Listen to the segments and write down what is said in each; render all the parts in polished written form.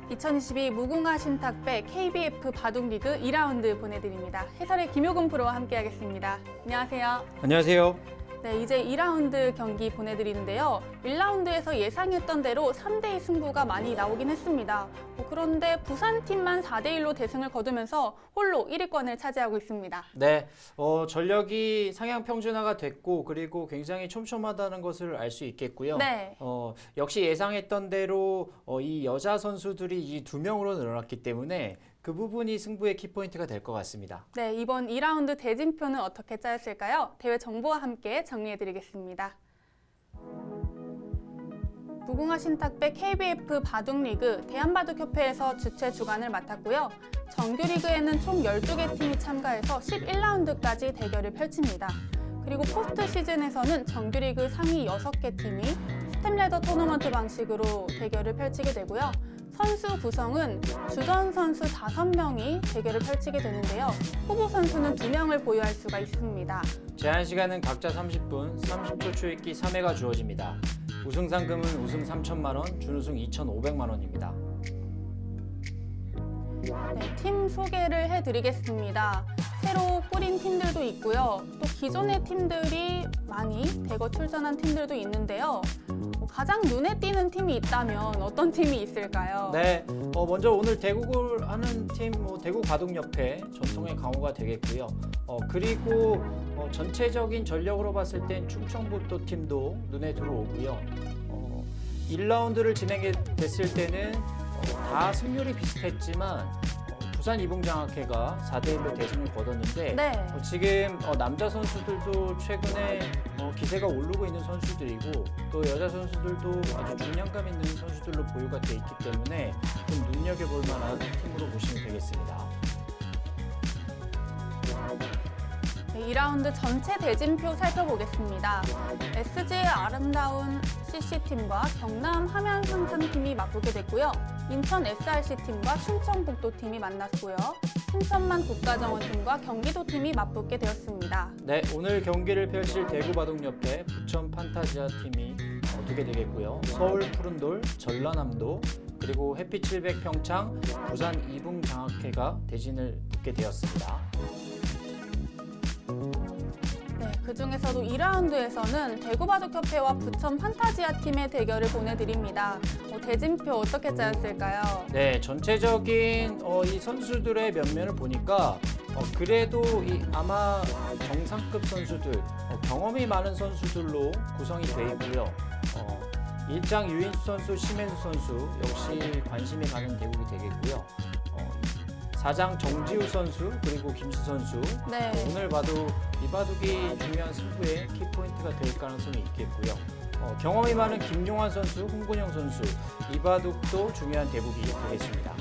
2022 무궁화 신탁배 KBF 바둑리그 2라운드 보내드립니다. 해설의 김효근 프로와 함께하겠습니다. 안녕하세요. 안녕하세요. 네, 이제 2라운드 경기 보내드리는데요. 1라운드에서 예상했던 대로 3대2 승부가 많이 나오긴 했습니다. 그런데 부산팀만 4대1로 대승을 거두면서 홀로 1위권을 차지하고 있습니다. 네, 전력이 상향 평준화가 됐고 그리고 굉장히 촘촘하다는 것을 알 수 있겠고요. 네. 역시 예상했던 대로 이 여자 선수들이 이 2명으로 늘어났기 때문에 그 부분이 승부의 키포인트가 될 것 같습니다. 네, 이번 2라운드 대진표는 어떻게 짜였을까요? 대회 정보와 함께 정리해드리겠습니다. 무궁화 신탁배 KBF 바둑리그 대한바둑협회에서 주최 주관을 맡았고요. 정규리그에는 총 12개 팀이 참가해서 11라운드까지 대결을 펼칩니다. 그리고 포스트 시즌에서는 정규리그 상위 6개 팀이 스텝레더 토너먼트 방식으로 대결을 펼치게 되고요. 선수 구성은 주전 선수 5명이 대결을 펼치게 되는데요. 후보 선수는 2명을 보유할 수가 있습니다. 제한 시간은 각자 30분, 30초 초읽기 3회가 주어집니다. 우승 상금은 우승 3천만 원, 준우승 2,500만 원입니다. 네, 팀 소개를 해드리겠습니다. 새로 꾸린 팀들도 있고요. 또 기존의 팀들이 많이 대거 출전한 팀들도 있는데요. 가장 눈에 띄는 팀이 있다면 어떤 팀이 있을까요? 네, 먼저 오늘 대국을 하는 팀, 대국 바둑협회 전통의 강호가 되겠고요. 그리고 전체적인 전력으로 봤을 땐 충청북도 팀도 눈에 들어오고요. 1라운드를 진행됐을 때는 다 승률이 비슷했지만 부산 이붕장학회가 4대1로 대승을 거뒀는데 네. 지금 남자 선수들도 최근에 기세가 오르고 있는 선수들이고 또 여자 선수들도 아주 중량감 있는 선수들로 보유가 돼 있기 때문에 좀 눈여겨볼 만한 팀으로 보시면 되겠습니다. 네, 2라운드 전체 대진표 살펴보겠습니다. SG의 아름다운 CC팀과 경남 함양상상팀이 맞붙게 됐고요. 인천 SRC팀과 충청북도팀이 만났고요. 순천만 국가정원팀과 경기도팀이 맞붙게 되었습니다. 네, 오늘 경기를 펼칠 대구바둑협회 부천 판타지아팀이 두게 되겠고요. 서울 푸른돌, 전라남도, 그리고 햇빛 700 평창, 부산 이붕장학회가 대진을 붙게 되었습니다. 네, 그중에서도 2라운드에서는 대구바둑협회와 부천 판타지아 팀의 대결을 보내드립니다. 대진표 어떻게 짜였을까요? 네, 전체적인 이 선수들의 면면을 보니까 그래도 아마 정상급 선수들, 경험이 많은 선수들로 구성이 되어 있고요. 일장 유인수 선수, 심혜수 선수 역시 관심이 가는 대국이 되겠고요. 4장 정지우 선수 그리고 김수 선수 네. 오늘 봐도 이 바둑이 중요한 승부의 키포인트가 될 가능성이 있겠고요. 경험이 많은 김용환 선수, 홍근영 선수 이 바둑도 중요한 대국이 되겠습니다.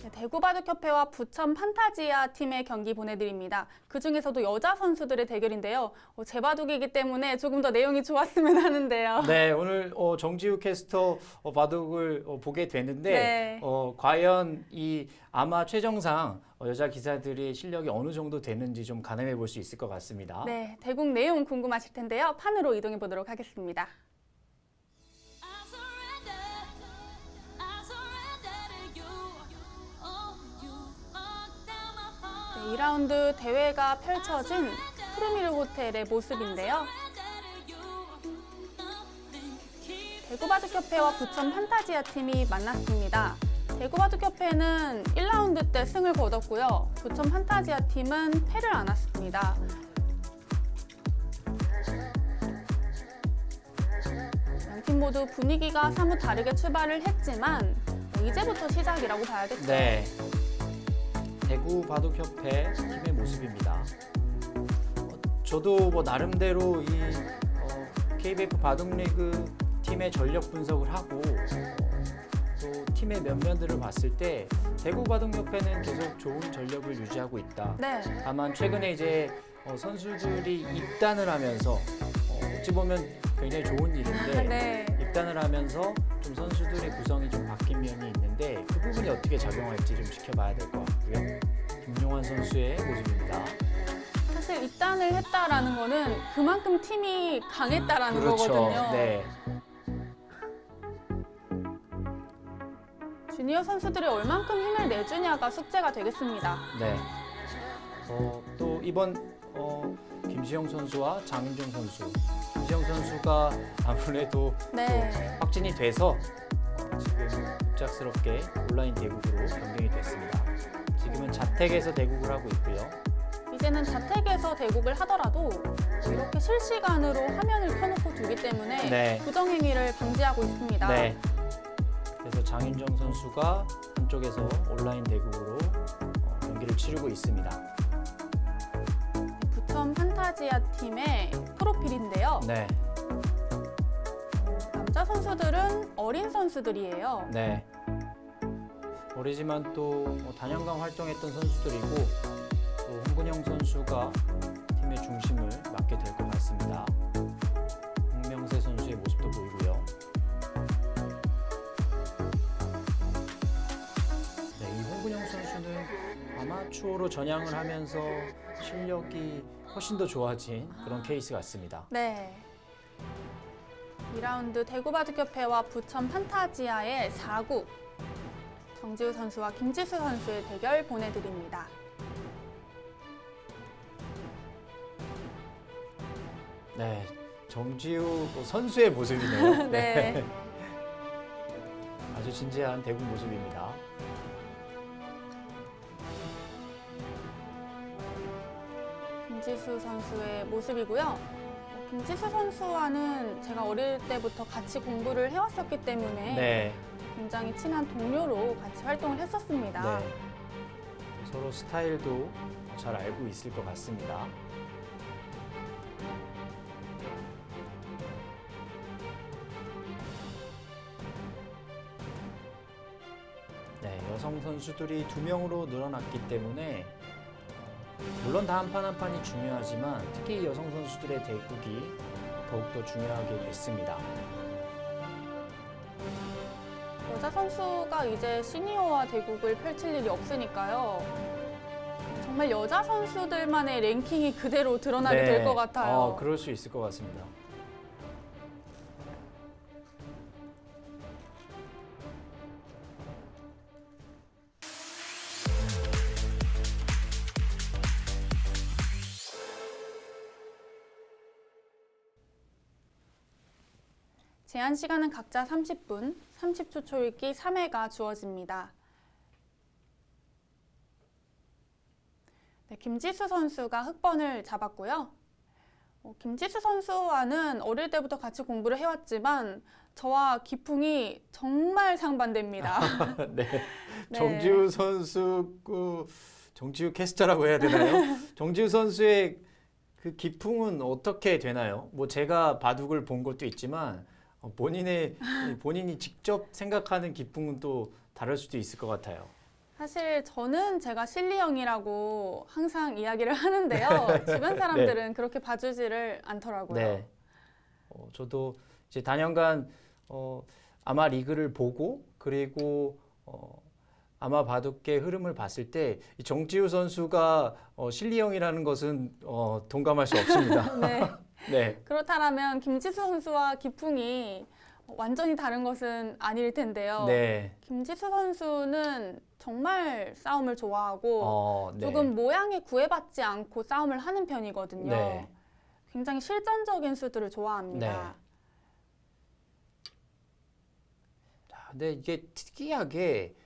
네, 대구바둑협회와 부천 판타지아 팀의 경기 보내드립니다. 그중에서도 여자 선수들의 대결인데요. 제 바둑이기 때문에 조금 더 내용이 좋았으면 하는데요. 네, 오늘 정지우 캐스터 바둑을 보게 되는데 네. 과연 아마 최정상 여자 기사들의 실력이 어느 정도 되는지 좀 가늠해 볼 수 있을 것 같습니다. 네, 대국 내용 궁금하실 텐데요. 판으로 이동해 보도록 하겠습니다. 네, 2라운드 대회가 펼쳐진 푸르미르 호텔의 모습인데요. 대구바둑협회와 부천 판타지아 팀이 만났습니다. 대구바둑협회는 1라운드 때 승을 거뒀고요. 부천 판타지아 팀은 패를 안았습니다. 양팀 모두 분위기가 사뭇 다르게 출발을 했지만 이제부터 시작이라고 봐야겠죠. 네, 대구바둑협회 팀의 모습입니다. 저도 나름대로 KBF 바둑리그 팀의 전력 분석을 하고 또 팀의 면면들을 봤을 때 대구바둑협회는 계속 좋은 전력을 유지하고 있다. 네. 다만 최근에 이제 선수들이 입단을 하면서 어찌 보면 굉장히 좋은 일인데 네. 입단을 하면서 좀 선수들의 구성이 좀 바뀐 면이 있는데 그 부분이 어떻게 작용할지 좀 지켜봐야 될 것 같고요. 김용환 선수의 모습입니다. 사실 입단을 했다라는 거는 그만큼 팀이 강했다라는 그렇죠. 거거든요. 네. 주니어 선수들이 얼만큼 힘을 내주냐가 숙제가 되겠습니다. 네. 또 이번 김수영 선수와 장윤정 선수. 김수영 선수가 아무래도 네. 또 확진이 돼서 지금 급작스럽게 온라인 대국으로 변경이 됐습니다. 지금은 자택에서 대국을 하고 있고요. 이제는 자택에서 대국을 하더라도 이렇게 실시간으로 화면을 켜놓고 두기 때문에 네. 부정행위를 방지하고 있습니다. 네. 그래서 장윤정 선수가 한쪽에서 온라인 대국으로 경기를 치르고 있습니다. 부천 판타지아 팀의 프로필인데요. 네. 남자 선수들은 어린 선수들이에요. 네. 어리지만 또 단연간 활동했던 선수들이고 또 홍근영 선수가 팀의 중심을 맡게 될 것 같습니다. 홍명세 선수의 모습도 보이고요. 네, 이 홍근영 선수는 아마추어로 전향을 하면서 실력이 훨씬 더 좋아진 그런 케이스 같습니다. 네. 2라운드 대구바둑협회와 부천 판타지아의 4구 정지우 선수와 김지수 선수의 대결 보내드립니다. 네, 정지우 선수의 모습이네요. 네. 아주 진지한 대국 모습입니다. 김지수 선수의 모습이고요. 김지수 선수와는 제가 어릴 때부터 같이 공부를 해왔었기 때문에 네, 굉장히 친한 동료로 같이 활동을 했었습니다. 네. 서로 스타일도 잘 알고 있을 것 같습니다. 네, 여성 선수들이 2명으로 늘어났기 때문에 물론 다 한 판 한 판이 중요하지만 특히 여성 선수들의 대국이 더욱더 중요하게 됐습니다. 여자 선수가 이제 시니어와 대국을 펼칠 일이 없으니까요. 정말 여자 선수들만의 랭킹이 그대로 드러나게 될 것 같아요. 그럴 수 있을 것 같습니다. 제한 시간은 각자 30분, 30초 초읽기 3회가 주어집니다. 네, 김지수 선수가 흑번을 잡았고요. 김지수 선수와는 어릴 때부터 같이 공부를 해왔지만 저와 기풍이 정말 상반됩니다. 네. 네. 정지우 선수 정지우 캐스터라고 해야 되나요? 정지우 선수의 그 기풍은 어떻게 되나요? 뭐 제가 바둑을 본 것도 있지만 본인이 직접 생각하는 기풍은 또 다를 수도 있을 것 같아요. 사실 저는 제가 실리형이라고 항상 이야기를 하는데요. 주변 사람들은 그렇게 봐주지를 않더라고요. 네. 저도 이제 단연간 아마 리그를 보고 그리고 아마 바둑계 흐름을 봤을 때 이 정지우 선수가 실리형이라는 것은 동감할 수 없습니다. 네. 네. 그렇다면 김지수 선수와 기풍이 완전히 다른 것은 아닐 텐데요. 네. 김지수 선수는 정말 싸움을 좋아하고 네. 조금 모양에 구애받지 않고 싸움을 하는 편이거든요. 네. 굉장히 실전적인 수들을 좋아합니다. 근데 이게 특이하게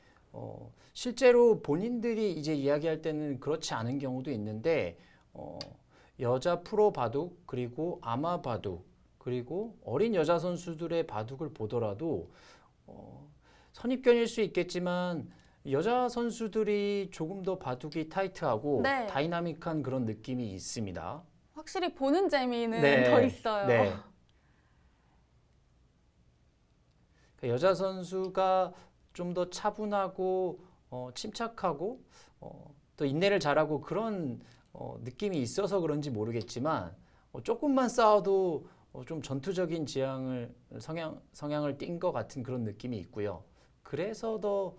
실제로 본인들이 이제 이야기할 때는 그렇지 않은 경우도 있는데 여자 프로 바둑 그리고 아마 바둑 그리고 어린 여자 선수들의 바둑을 보더라도 선입견일 수 있겠지만 여자 선수들이 조금 더 바둑이 타이트하고 네. 다이나믹한 그런 느낌이 있습니다. 확실히 보는 재미는 네. 더 있어요. 네. 여자 선수가 좀 더 차분하고 침착하고 또 인내를 잘하고 그런 느낌이 있어서 그런지 모르겠지만 조금만 싸워도 좀 전투적인 성향을 띈 것 같은 그런 느낌이 있고요. 그래서 더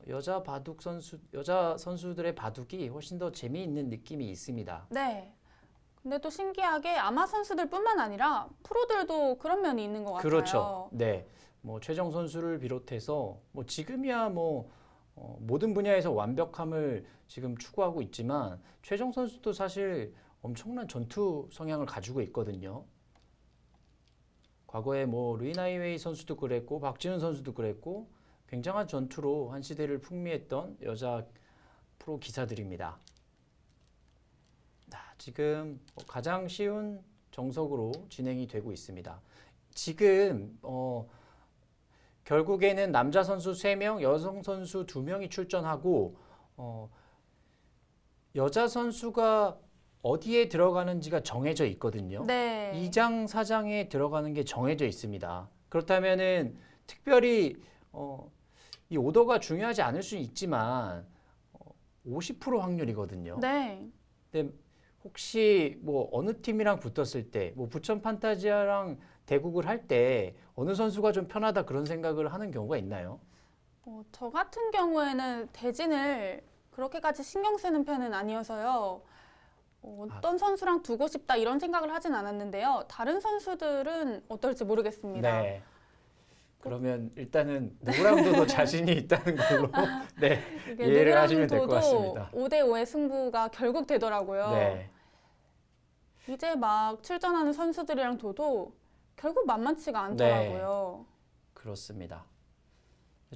여자 선수들의 바둑이 훨씬 더 재미있는 느낌이 있습니다. 네. 근데 또 신기하게 아마 선수들뿐만 아니라 프로들도 그런 면이 있는 것 같아요. 그렇죠. 네. 뭐 최정 선수를 비롯해서 뭐 지금이야 뭐 모든 분야에서 완벽함을 지금 추구하고 있지만 최정 선수도 사실 엄청난 전투 성향을 가지고 있거든요. 과거에 뭐 루이나이웨이 선수도 그랬고 박지훈 선수도 그랬고 굉장한 전투로 한 시대를 풍미했던 여자 프로 기사들입니다. 지금 가장 쉬운 정석으로 진행이 되고 있습니다. 지금 결국에는 남자 선수 3명, 여성 선수 2명이 출전하고 여자 선수가 어디에 들어가는지가 정해져 있거든요. 네. 2장, 4장에 들어가는 게 정해져 있습니다. 그렇다면은 특별히 이 오더가 중요하지 않을 수 있지만 50% 확률이거든요. 네. 근데 혹시 뭐 어느 팀이랑 붙었을 때, 뭐 부천 판타지아랑 대국을 할 때 어느 선수가 좀 편하다 그런 생각을 하는 경우가 있나요? 저 같은 경우에는 대진을 그렇게까지 신경 쓰는 편은 아니어서요. 어떤 선수랑 두고 싶다 이런 생각을 하진 않았는데요. 다른 선수들은 어떨지 모르겠습니다. 네. 그러면 일단은 누구랑도 더 자신이 있다는 걸로 네, 이게 이해를 하시면 될 것 누구랑 같습니다. 둬도 5대5의 승부가 결국 되더라고요. 네. 이제 막 출전하는 선수들이랑 둬도 결국 만만치가 않더라고요. 그렇습니다.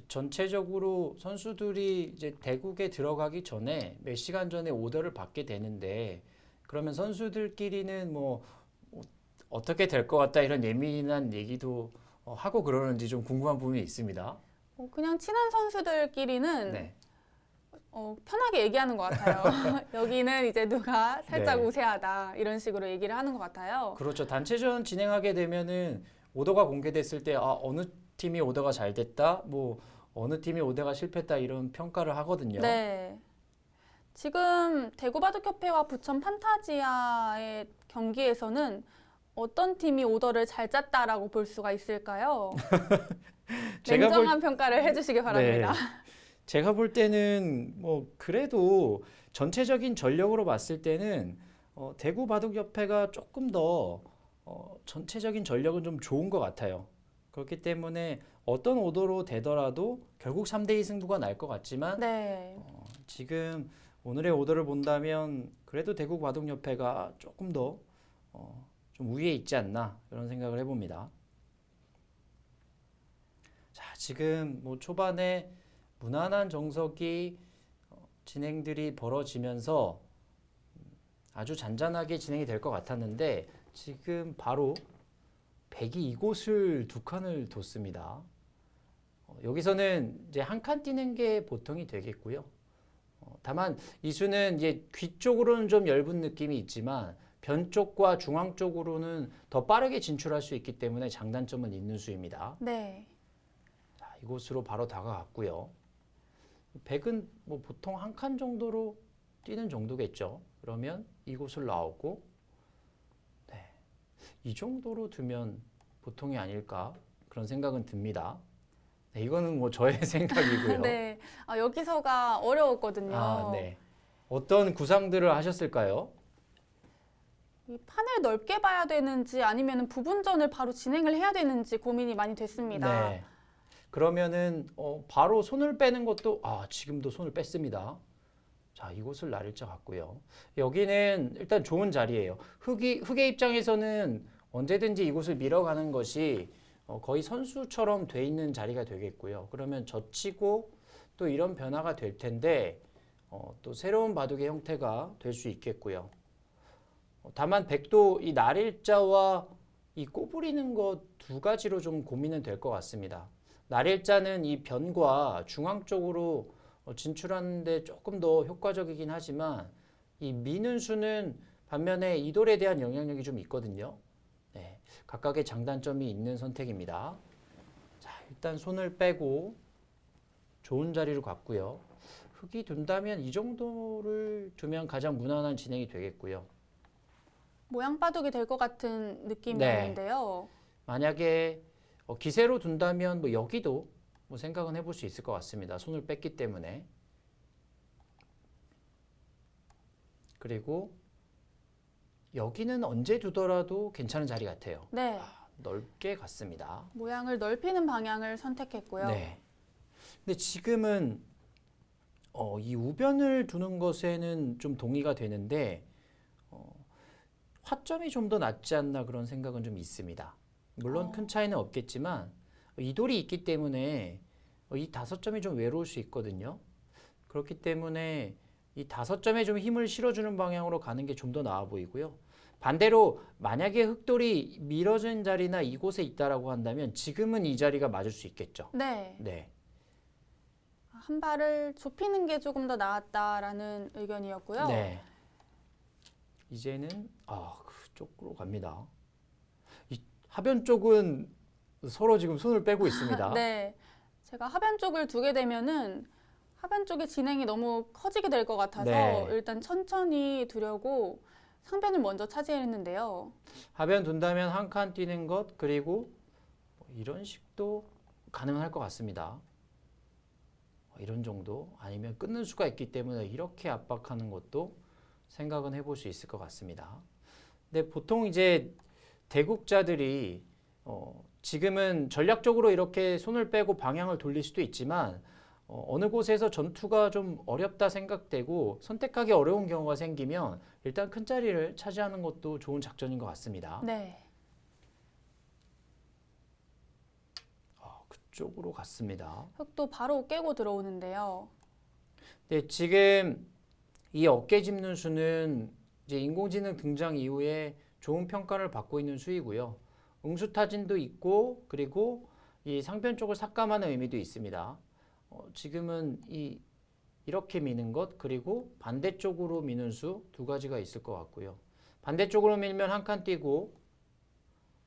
전체적으로 선수들이 이제 대국에 들어가기 전에 몇 시간 전에 오더를 받게 되는데 그러면 선수들끼리는 뭐 어떻게 될 것 같다 이런 예민한 얘기도 하고 그러는지 좀 궁금한 부분이 있습니다. 그냥 친한 선수들끼리는 네. 편하게 얘기하는 것 같아요. 여기는 이제 누가 살짝 네. 우세하다 이런 식으로 얘기를 하는 것 같아요. 그렇죠. 단체전 진행하게 되면은 오더가 공개됐을 때 어느 팀이 오더가 잘 됐다, 뭐 어느 팀이 오더가 실패했다 이런 평가를 하거든요. 네. 지금 대구바둑협회와 부천 판타지아의 경기에서는 어떤 팀이 오더를 잘 짰다라고 볼 수가 있을까요? 제가 냉정한 평가를 해주시기 바랍니다. 네. 제가 볼 때는 뭐 그래도 전체적인 전력으로 봤을 때는 대구바둑협회가 조금 더 전체적인 전력은 좀 좋은 것 같아요. 그렇기 때문에 어떤 오더로 되더라도 결국 3대2 승부가 날 것 같지만 네. 지금 오늘의 오더를 본다면 그래도 대구바둑협회가 조금 더 좀 우위에 있지 않나 이런 생각을 해봅니다. 자, 지금 뭐 초반에 무난한 정석이 진행들이 벌어지면서 아주 잔잔하게 진행이 될 것 같았는데 지금 바로 백이 이곳을 2칸을 뒀습니다. 여기서는 이제 한 칸 뛰는 게 보통이 되겠고요. 다만 이 수는 이제 귀 쪽으로는 좀 엷은 느낌이 있지만 변 쪽과 중앙 쪽으로는 더 빠르게 진출할 수 있기 때문에 장단점은 있는 수입니다. 네. 자, 이곳으로 바로 다가갔고요. 백은 뭐 보통 한 칸 정도로 뛰는 정도겠죠. 그러면 이곳을 나오고 네. 이 정도로 두면 보통이 아닐까 그런 생각은 듭니다. 네, 이거는 뭐 저의 생각이고요. 네. 여기서가 어려웠거든요. 네. 어떤 구상들을 하셨을까요? 이 판을 넓게 봐야 되는지 아니면 부분전을 바로 진행을 해야 되는지 고민이 많이 됐습니다. 네. 그러면은 바로 손을 빼는 것도 지금도 손을 뺐습니다. 자, 이곳을 나릴자 같고요. 여기는 일단 좋은 자리예요. 흑의 입장에서는 언제든지 이곳을 밀어가는 것이 거의 선수처럼 돼 있는 자리가 되겠고요. 그러면 젖히고 또 이런 변화가 될 텐데 또 새로운 바둑의 형태가 될 수 있겠고요. 다만 백도 이 날일자와 이 꼬부리는 것 2가지로 좀 고민은 될 것 같습니다. 날일자는 이 변과 중앙 쪽으로 진출하는데 조금 더 효과적이긴 하지만 이 미는 수는 반면에 이돌에 대한 영향력이 좀 있거든요. 네, 각각의 장단점이 있는 선택입니다. 자, 일단 손을 빼고 좋은 자리로 갔고요. 흑이 둔다면 이 정도를 두면 가장 무난한 진행이 되겠고요. 모양 바둑이 될 것 같은 느낌이었는데요. 만약에 기세로 둔다면 뭐 여기도 뭐 생각은 해볼 수 있을 것 같습니다. 손을 뺐기 때문에. 그리고 여기는 언제 두더라도 괜찮은 자리 같아요. 네. 넓게 갔습니다. 모양을 넓히는 방향을 선택했고요. 네. 근데 지금은 이 우변을 두는 것에는 좀 동의가 되는데 화점이 좀 더 낫지 않나 그런 생각은 좀 있습니다. 물론 큰 차이는 없겠지만 이 돌이 있기 때문에 이 5점이 좀 외로울 수 있거든요. 그렇기 때문에 이 5점에 좀 힘을 실어주는 방향으로 가는 게 좀 더 나아 보이고요. 반대로 만약에 흑돌이 밀어진 자리나 이곳에 있다라고 한다면 지금은 이 자리가 맞을 수 있겠죠. 네. 네. 한 발을 좁히는 게 조금 더 나았다라는 의견이었고요. 네. 이제는 그쪽으로 갑니다. 이 하변 쪽은 서로 지금 손을 빼고 있습니다. 네. 제가 하변 쪽을 두게 되면은 하변 쪽의 진행이 너무 커지게 될 것 같아서 네. 일단 천천히 두려고 상변을 먼저 차지했는데요. 하변 둔다면 한 칸 뛰는 것 그리고 이런 식도 가능할 것 같습니다. 이런 정도 아니면 끊는 수가 있기 때문에 이렇게 압박하는 것도 생각은 해볼 수 있을 것 같습니다. 근데 보통 이제 대국자들이 지금은 전략적으로 이렇게 손을 빼고 방향을 돌릴 수도 있지만 어느 곳에서 전투가 좀 어렵다 생각되고 선택하기 어려운 경우가 생기면 일단 큰 자리를 차지하는 것도 좋은 작전인 것 같습니다. 네. 그쪽으로 갔습니다. 흙도 바로 깨고 들어오는데요. 네, 지금 이 어깨 짚는 수는 이제 인공지능 등장 이후에 좋은 평가를 받고 있는 수이고요. 응수타진도 있고 그리고 이 상변 쪽을 삭감하는 의미도 있습니다. 지금은 이렇게 미는 것 그리고 반대쪽으로 미는 수 두 가지가 있을 것 같고요. 반대쪽으로 밀면 한 칸 뛰고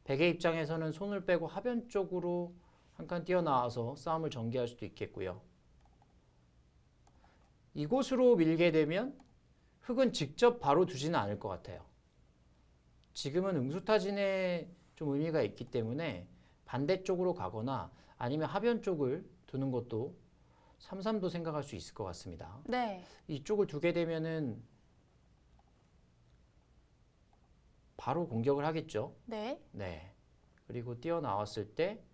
백의 입장에서는 손을 빼고 하변 쪽으로 한 칸 뛰어나와서 싸움을 전개할 수도 있겠고요. 이곳으로 밀게 되면 흙은 직접 바로 두지는 않을 것 같아요. 지금은 응수타진에 좀 의미가 있기 때문에 반대쪽으로 가거나 아니면 하변 쪽을 두는 것도 삼삼도 생각할 수 있을 것 같습니다. 네. 이쪽을 두게 되면은 바로 공격을 하겠죠. 네. 네. 그리고 뛰어나왔을 때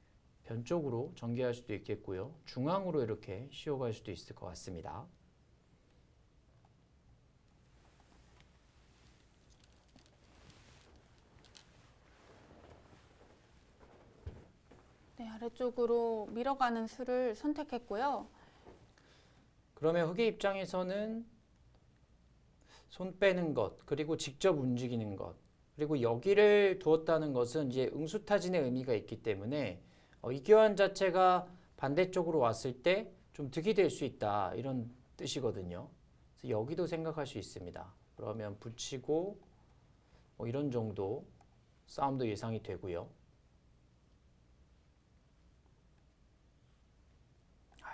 변 쪽으로 전개할 수도 있겠고요. 중앙으로 이렇게 쉬어갈 수도 있을 것 같습니다. 네, 아래쪽으로 밀어가는 수를 선택했고요. 그러면 흑의 입장에서는 손 빼는 것, 그리고 직접 움직이는 것, 그리고 여기를 두었다는 것은 이제 응수타진의 의미가 있기 때문에 이 교환 자체가 반대쪽으로 왔을 때 좀 득이 될 수 있다 이런 뜻이거든요. 그래서 여기도 생각할 수 있습니다. 그러면 붙이고 이런 정도 싸움도 예상이 되고요.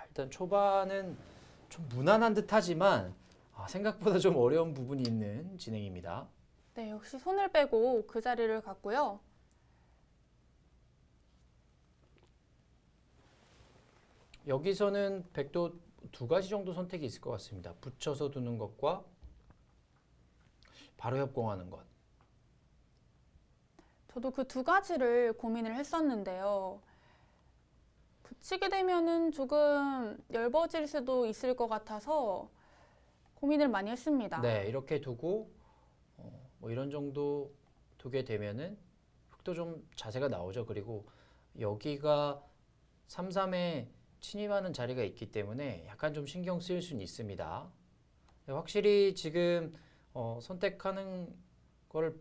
일단 초반은 좀 무난한 듯하지만 생각보다 좀 어려운 부분이 있는 진행입니다. 네, 역시 손을 빼고 그 자리를 갔고요. 여기서는 백도 두 가지 정도 선택이 있을 것 같습니다. 붙여서 두는 것과 바로 협공하는 것. 저도 그 두 가지를 고민을 했었는데요. 붙이게 되면은 조금 얇아질 수도 있을 것 같아서 고민을 많이 했습니다. 네, 이렇게 두고 이런 정도 두게 되면은 흙도 좀 자세가 나오죠. 그리고 여기가 3-3에 침입하는 자리가 있기 때문에 약간 좀 신경 쓰일 수는 있습니다. 네, 확실히 지금 선택하는 걸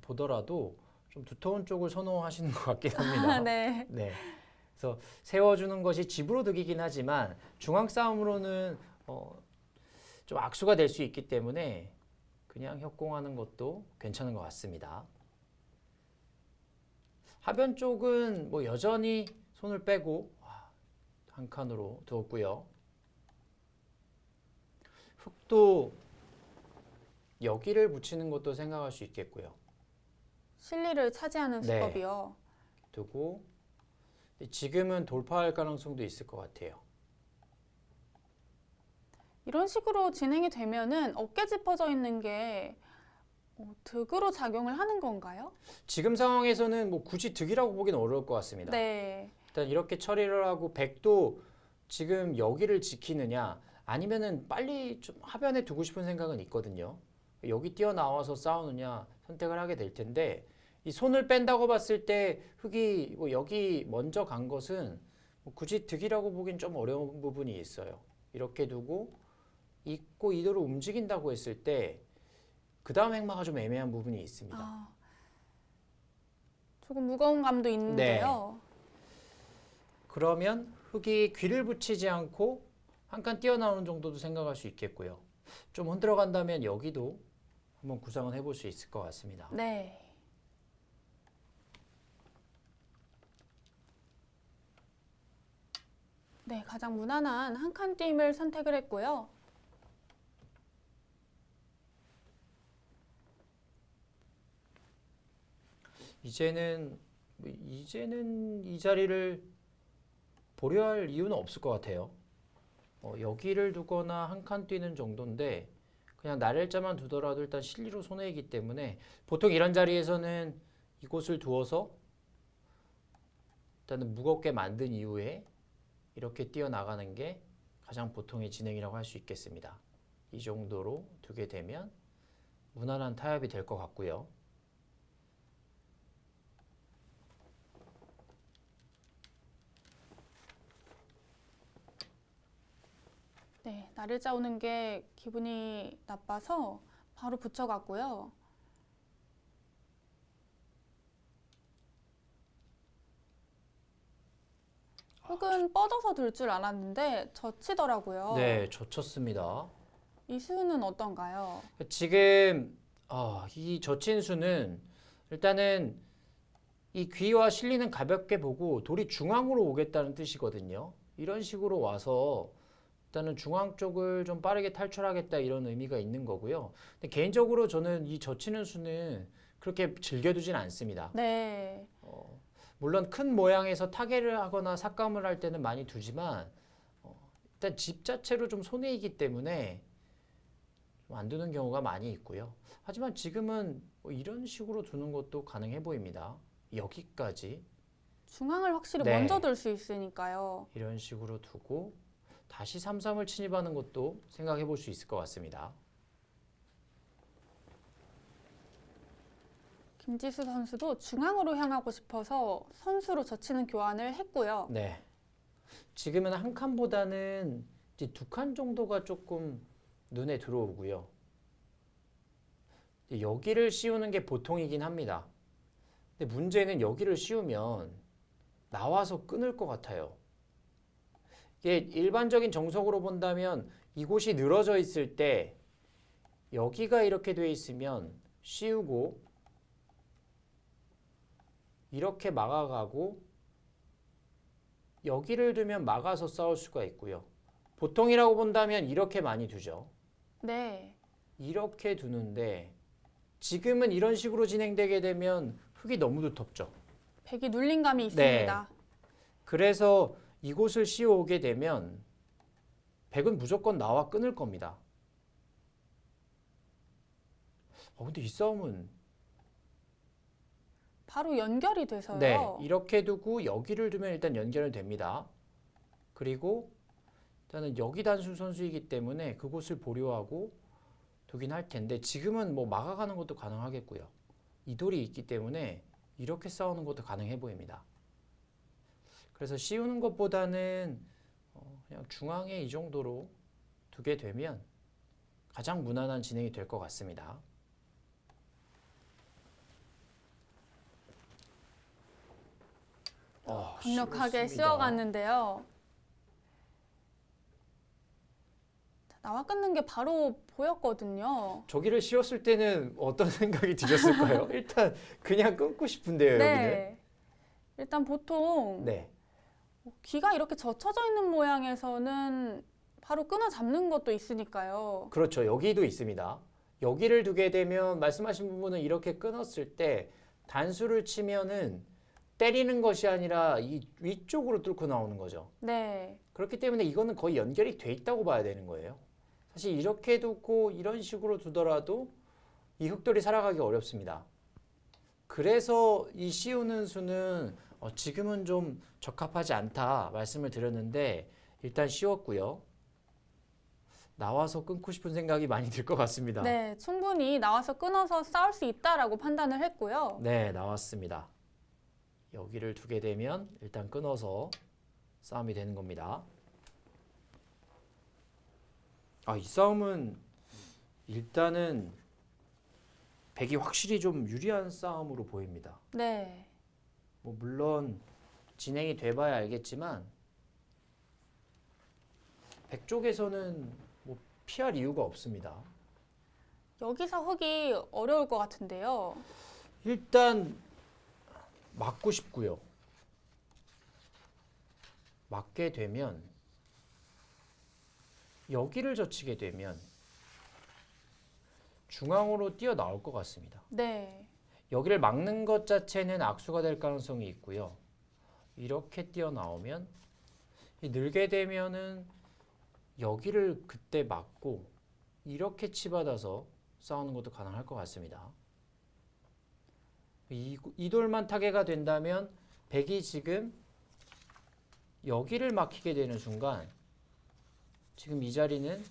보더라도 좀 두터운 쪽을 선호하시는 것 같긴 합니다. 네. 네. 그래서 세워주는 것이 집으로 득이긴 하지만 중앙 싸움으로는 좀 악수가 될 수 있기 때문에 그냥 협공하는 것도 괜찮은 것 같습니다. 하변 쪽은 뭐 여전히 손을 빼고 한 칸으로 두었고요. 흙도 여기를 붙이는 것도 생각할 수 있겠고요. 실리를 차지하는 네. 수법이요. 두고 지금은 돌파할 가능성도 있을 것 같아요. 이런 식으로 진행이 되면은 어깨 짚어져 있는 게 득으로 작용을 하는 건가요? 지금 상황에서는 뭐 굳이 득이라고 보기는 어려울 것 같습니다. 네. 일단 이렇게 처리를 하고 백도 지금 여기를 지키느냐 아니면은 빨리 좀 하변에 두고 싶은 생각은 있거든요. 여기 뛰어나와서 싸우느냐 선택을 하게 될 텐데 이 손을 뺀다고 봤을 때 흑이 뭐 여기 먼저 간 것은 뭐 굳이 득이라고 보긴 좀 어려운 부분이 있어요. 이렇게 두고 있고 이도로 움직인다고 했을 때 그 다음 행마가 좀 애매한 부분이 있습니다. 조금 무거운 감도 있는데요. 그러면 흑이 귀를 붙이지 않고 한 칸 뛰어나오는 정도도 생각할 수 있겠고요. 좀 흔들어 간다면 여기도 한번 구상은 해볼 수 있을 것 같습니다. 네. 네, 가장 무난한 한 칸 띄임을 선택을 했고요. 이제는 이 자리를 보려 할 이유는 없을 것 같아요. 여기를 두거나 한 칸 뛰는 정도인데 그냥 나렐자만 두더라도 일단 실리로 손해이기 때문에 보통 이런 자리에서는 이곳을 두어서 일단은 무겁게 만든 이후에 이렇게 뛰어나가는 게 가장 보통의 진행이라고 할 수 있겠습니다. 이 정도로 두게 되면 무난한 타협이 될 것 같고요. 네, 나를 짜오는 게 기분이 나빠서 바로 붙여갔고요. 흑은 뻗어서 둘 줄 알았는데 젖히더라고요. 네, 젖혔습니다. 이 수는 어떤가요? 지금 이 젖힌 수는 일단은 이 귀와 실리는 가볍게 보고 돌이 중앙으로 오겠다는 뜻이거든요. 이런 식으로 와서 일단은 중앙 쪽을 좀 빠르게 탈출하겠다 이런 의미가 있는 거고요. 근데 개인적으로 저는 이 젖히는 수는 그렇게 즐겨두진 않습니다. 네. 물론 큰 모양에서 타개를 하거나 삭감을 할 때는 많이 두지만 일단 집 자체로 좀 손해이기 때문에 좀 안 두는 경우가 많이 있고요. 하지만 지금은 뭐 이런 식으로 두는 것도 가능해 보입니다. 여기까지 중앙을 확실히 네. 먼저 둘 수 있으니까요. 이런 식으로 두고 다시 3-3을 침입하는 것도 생각해 볼 수 있을 것 같습니다. 김지수 선수도 중앙으로 향하고 싶어서 선수로 젖히는 교환을 했고요. 네. 지금은 한 칸보다는 이제 두 칸 정도가 조금 눈에 들어오고요. 여기를 씌우는 게 보통이긴 합니다. 근데 문제는 여기를 씌우면 나와서 끊을 것 같아요. 이게 일반적인 정석으로 본다면 이곳이 늘어져 있을 때 여기가 이렇게 돼 있으면 씌우고 이렇게 막아가고 여기를 두면 막아서 싸울 수가 있고요. 보통이라고 본다면 이렇게 많이 두죠. 네. 이렇게 두는데 지금은 이런 식으로 진행되게 되면 흙이 너무 두텁죠. 백이 눌린 감이 네. 있습니다. 그래서 이곳을 씌워오게 되면 백은 무조건 나와 끊을 겁니다. 근데 이 싸움은 바로 연결이 돼서요. 네, 이렇게 두고 여기를 두면 일단 연결이 됩니다. 그리고 일단은 여기 단수 선수이기 때문에 그곳을 보려하고 두긴 할 텐데 지금은 뭐 막아가는 것도 가능하겠고요. 이 돌이 있기 때문에 이렇게 싸우는 것도 가능해 보입니다. 그래서 씌우는 것보다는 그냥 중앙에 이 정도로 두게 되면 가장 무난한 진행이 될 것 같습니다. 강력하게 씌웠습니다. 씌워갔는데요. 자, 나와 끊는 게 바로 보였거든요. 저기를 씌웠을 때는 어떤 생각이 드셨을까요? 일단 그냥 끊고 싶은데요, 여기는. 네. 일단 보통 네. 귀가 이렇게 젖혀져 있는 모양에서는 바로 끊어 잡는 것도 있으니까요. 그렇죠. 여기도 있습니다. 여기를 두게 되면 말씀하신 부분은 이렇게 끊었을 때 단수를 치면은 때리는 것이 아니라 이 위쪽으로 뚫고 나오는 거죠. 네. 그렇기 때문에 이거는 거의 연결이 돼 있다고 봐야 되는 거예요. 사실 이렇게 두고 이런 식으로 두더라도 이 흑돌이 살아가기 어렵습니다. 그래서 이 씌우는 수는 지금은 좀 적합하지 않다 말씀을 드렸는데 일단 씌웠고요. 나와서 끊고 싶은 생각이 많이 들 것 같습니다. 네, 충분히 나와서 끊어서 싸울 수 있다라고 판단을 했고요. 네, 나왔습니다. 여기를 두게 되면 일단 끊어서 싸움이 되는 겁니다. 이 싸움은 일단은 백이 확실히 좀 유리한 싸움으로 보입니다. 네, 뭐 물론 진행이 돼봐야 알겠지만 백 쪽에서는 뭐 피할 이유가 없습니다. 여기서 흑이 어려울 것 같은데요. 일단 맞고 싶고요. 맞게 되면 여기를 젖히게 되면 중앙으로 뛰어나올 것 같습니다. 네, 여기를 막는 것 자체는 악수가 될 가능성이 있고요. 이렇게 뛰어나오면 늘게 되면은 여기를 그때 막고 이렇게 치받아서 싸우는 것도 가능할 것 같습니다. 이 돌만 타개가 된다면 백이 지금 여기를 막히게 되는 순간 지금 이 자리는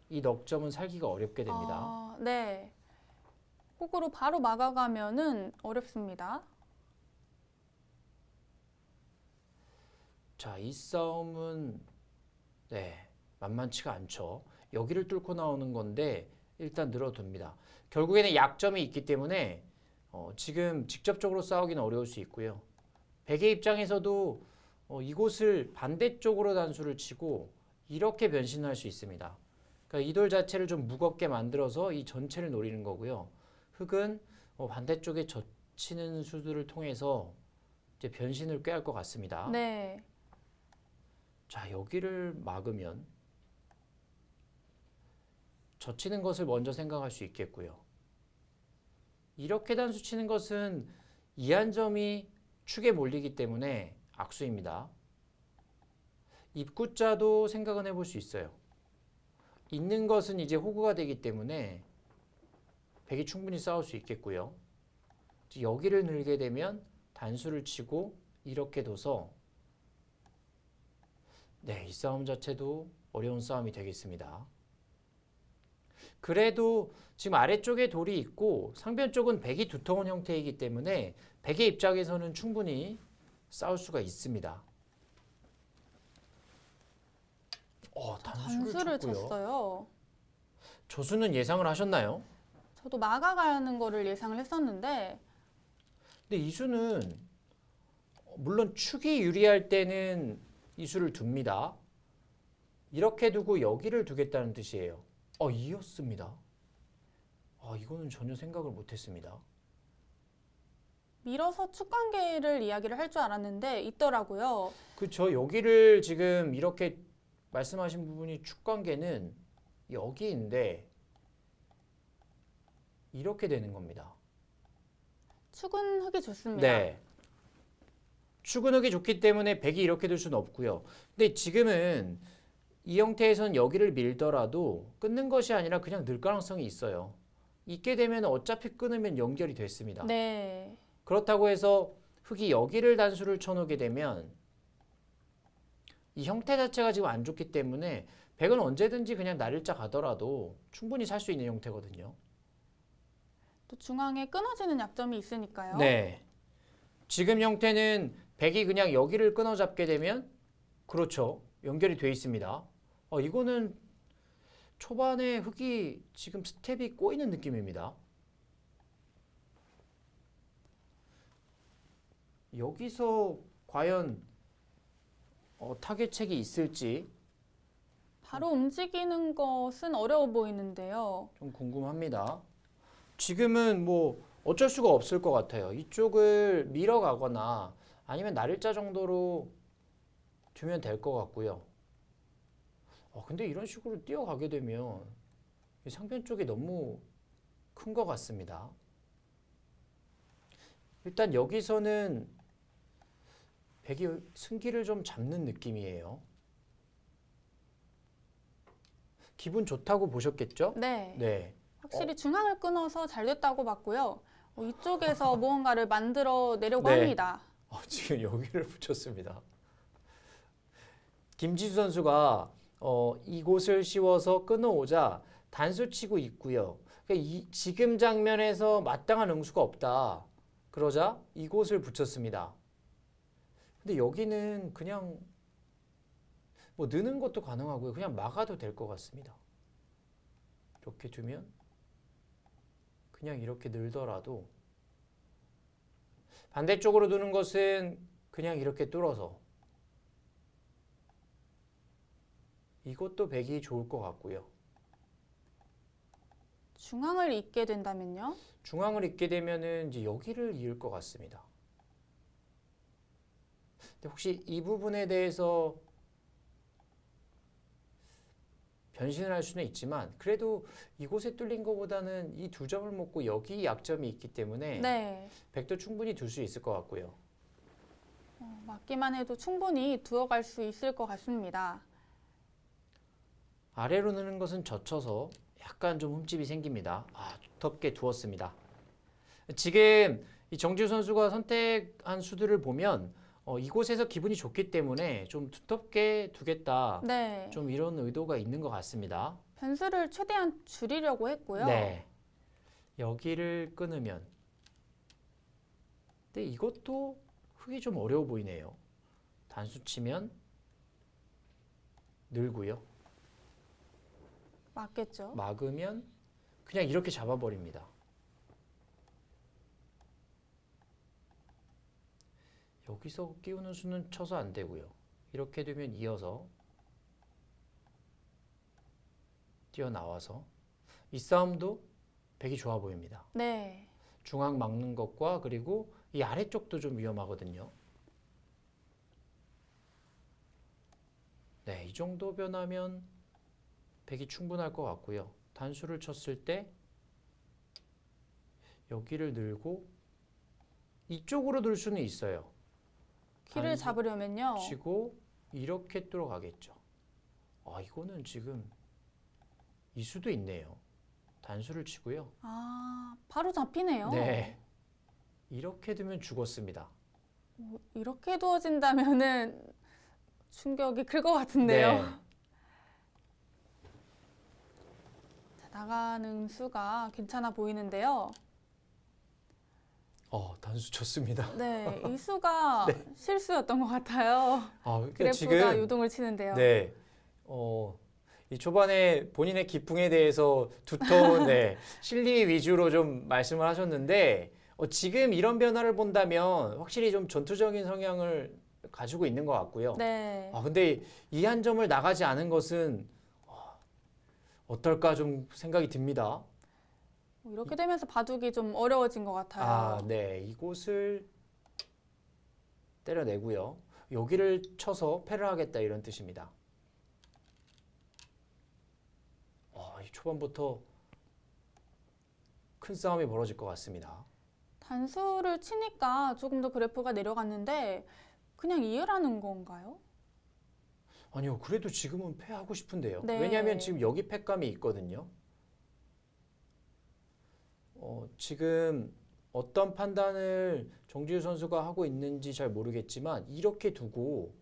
이 넉점은 살기가 어렵게 됩니다. 네. 훅으로 바로 막아가면은 어렵습니다. 자, 이 싸움은 만만치가 않죠. 여기를 뚫고 나오는 건데 일단 늘어둡니다. 결국에는 약점이 있기 때문에 지금 직접적으로 싸우기는 어려울 수 있고요. 백의 입장에서도 이곳을 반대쪽으로 단수를 치고 이렇게 변신할 수 있습니다. 그러니까 이 돌 자체를 좀 무겁게 만들어서 이 전체를 노리는 거고요. 흑은 반대쪽에 젖히는 수들을 통해서 이제 변신을 꾀할 것 같습니다. 네. 자, 여기를 막으면 젖히는 것을 먼저 생각할 수 있겠고요. 이렇게 단수 치는 것은 이한점이 축에 몰리기 때문에 악수입니다. 입구자도 생각은 해볼 수 있어요. 있는 것은 이제 호구가 되기 때문에 백이 충분히 싸울 수 있겠고요. 여기를 늘게 되면 단수를 치고 이렇게 둬서 이 싸움 자체도 어려운 싸움이 되겠습니다. 그래도 지금 아래쪽에 돌이 있고 상변 쪽은 백이 두터운 형태이기 때문에 백의 입장에서는 충분히 싸울 수가 있습니다. 단수를 쳤고요. 쳤어요. 조수는 예상을 하셨나요? 저도 막아가는 거를 예상을 했었는데 근데 이 수는 물론 축이 유리할 때는 이 수를 둡니다. 이렇게 두고 여기를 두겠다는 뜻이에요. 이었습니다. 이거는 전혀 생각을 못했습니다. 밀어서 축 관계를 이야기를 할 줄 알았는데 있더라고요. 그렇죠. 여기를 지금 이렇게 말씀하신 부분이 축 관계는 여기인데 이렇게 되는 겁니다. 축은 흑이 좋습니다. 네. 축은 흑이 좋기 때문에 백이 이렇게 둘 수는 없고요. 근데 지금은 이 형태에서는 여기를 밀더라도 끊는 것이 아니라 그냥 늘 가능성이 있어요. 있게 되면 어차피 끊으면 연결이 됐습니다. 네. 그렇다고 해서 흑이 여기를 단수를 쳐놓게 되면 이 형태 자체가 지금 안 좋기 때문에 백은 언제든지 그냥 날일자 가더라도 충분히 살 수 있는 형태거든요. 또 중앙에 끊어지는 약점이 있으니까요. 네. 지금 형태는 백이 그냥 여기를 끊어 잡게 되면 그렇죠. 연결이 돼 있습니다. 이거는 초반에 흑이 지금 스텝이 꼬이는 느낌입니다. 여기서 과연 타겟책이 있을지 바로 움직이는 것은 어려워 보이는데요. 좀 궁금합니다. 지금은 뭐 어쩔 수가 없을 것 같아요. 이쪽을 밀어가거나 아니면 날일자 정도로 두면 될 것 같고요. 근데 이런 식으로 뛰어가게 되면 이 상변 쪽이 너무 큰 것 같습니다. 일단 여기서는 백이 승기를 좀 잡는 느낌이에요. 기분 좋다고 보셨겠죠? 네. 네. 확실히 중앙을 끊어서 잘 됐다고 봤고요. 이쪽에서 무언가를 만들어 내려고 네. 합니다. 지금 여기를 붙였습니다. 김지수 선수가 이곳을 씌워서 끊어오자 단수 치고 있고요. 그러니까 지금 장면에서 마땅한 응수가 없다. 그러자 이곳을 붙였습니다. 근데 여기는 그냥 뭐 느는 것도 가능하고요. 그냥 막아도 될 것 같습니다. 이렇게 두면 그냥 이렇게 늘더라도 반대쪽으로 두는 것은 그냥 이렇게 뚫어서 이것도 배기 좋을 것 같고요. 중앙을 잇게 된다면요? 중앙을 잇게 되면은 이제 여기를 이을 것 같습니다. 근데 혹시 이 부분에 대해서 변신을 할 수는 있지만 그래도 이곳에 뚫린 것보다는 이 두 점을 먹고 여기 약점이 있기 때문에 네. 백도 충분히 둘 수 있을 것 같고요. 맞기만 해도 충분히 두어갈 수 있을 것 같습니다. 아래로 넣는 것은 젖혀서 약간 좀 흠집이 생깁니다. 두텁게 두었습니다. 지금 이 정지우 선수가 선택한 수들을 보면 이곳에서 기분이 좋기 때문에 좀 두텁게 두겠다. 네. 좀 이런 의도가 있는 것 같습니다. 변수를 최대한 줄이려고 했고요. 네. 여기를 끊으면. 근데 이것도 흙이 좀 어려워 보이네요. 단수 치면 늘고요. 맞겠죠? 막으면 그냥 이렇게 잡아버립니다. 여기서 끼우는 수는 쳐서 안 되고요. 이렇게 되면 이어서 뛰어나와서 이 싸움도 백이 좋아 보입니다. 네. 중앙 막는 것과 그리고 이 아래쪽도 좀 위험하거든요. 네, 이 정도 변하면 백이 충분할 것 같고요. 단수를 쳤을 때 여기를 늘고 이쪽으로 들 수는 있어요. 키를 단수 잡으려면요. 치고 이렇게 뚫어가겠죠. 이거는 지금 이 수도 있네요. 단수를 치고요. 바로 잡히네요. 네, 이렇게 두면 죽었습니다. 이렇게 두어진다면은 충격이 클 것 같은데요. 네. 자, 나가는 수가 괜찮아 보이는데요. 단수 쳤습니다. 네, 이 수가 네. 실수였던 것 같아요. 그러니까 그래프가 지금 요동을 치는데요. 네, 이 초반에 본인의 기풍에 대해서 두터운 실리 위주로 좀 말씀을 하셨는데 지금 이런 변화를 본다면 확실히 좀 전투적인 성향을 가지고 있는 것 같고요. 네. 근데 이 한 점을 나가지 않은 것은 어떨까 좀 생각이 듭니다. 이렇게 되면서 바둑이 좀 어려워진 것 같아요. 네, 이곳을 때려내고요. 여기를 쳐서 패를 하겠다 이런 뜻입니다. 이 초반부터 큰 싸움이 벌어질 것 같습니다. 단수를 치니까 조금 더 그래프가 내려갔는데 그냥 이해라는 건가요? 아니요, 그래도 지금은 패하고 싶은데요. 네. 왜냐하면 지금 여기 패감이 있거든요. 지금 어떤 판단을 정지우 선수가 하고 있는지 잘 모르겠지만 이렇게 두고